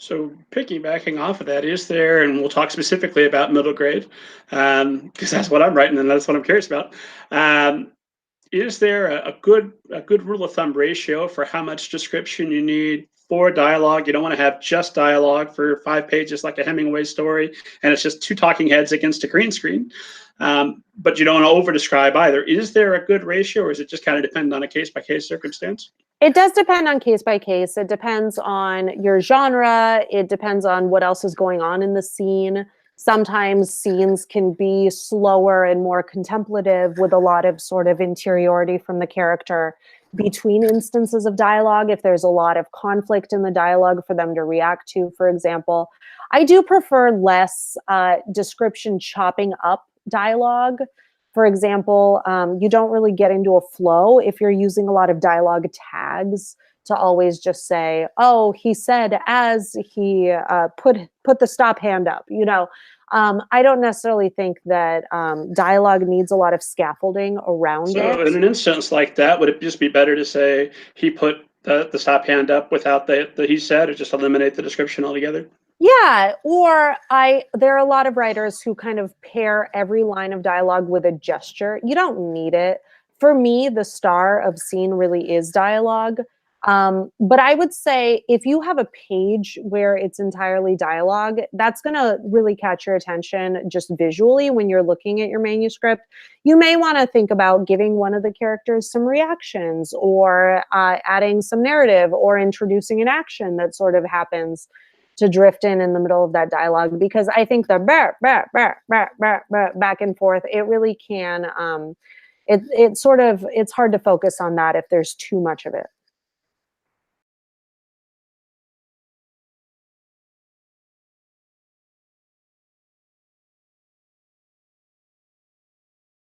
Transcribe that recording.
So piggybacking off of that, is there, and we'll talk specifically about middle grade, because that's what I'm writing and that's what I'm curious about. Um, is there a good rule of thumb ratio for how much description you need for dialogue? You don't want to have just dialogue for 5 pages like a Hemingway story, and it's just two talking heads against a green screen. But you don't want to over describe either. Is there a good ratio, or is it just kind of depend on a case by case circumstance? It does depend on case by case. It depends on your genre. It depends on what else is going on in the scene. Sometimes scenes can be slower and more contemplative with a lot of sort of interiority from the character between instances of dialogue. If there's a lot of conflict in the dialogue for them to react to, for example. I do prefer less description chopping up dialogue. For example, you don't really get into a flow if you're using a lot of dialogue tags to always just say, oh, he said as he put the stop hand up. I don't necessarily think that dialogue needs a lot of scaffolding around So it. in an instance like that, would it just be better to say he put the stop hand up without the he said, or just eliminate the description altogether? Yeah, or there are a lot of writers who kind of pair every line of dialogue with a gesture. You don't need it. For me, the star of scene really is dialogue. But I would say if you have a page where it's entirely dialogue, that's going to really catch your attention just visually when you're looking at your manuscript. You may want to think about giving one of the characters some reactions, or adding some narrative, or introducing an action that sort of happens to drift in the middle of that dialogue, because I think the back and forth, it really can, it's hard to focus on that if there's too much of it.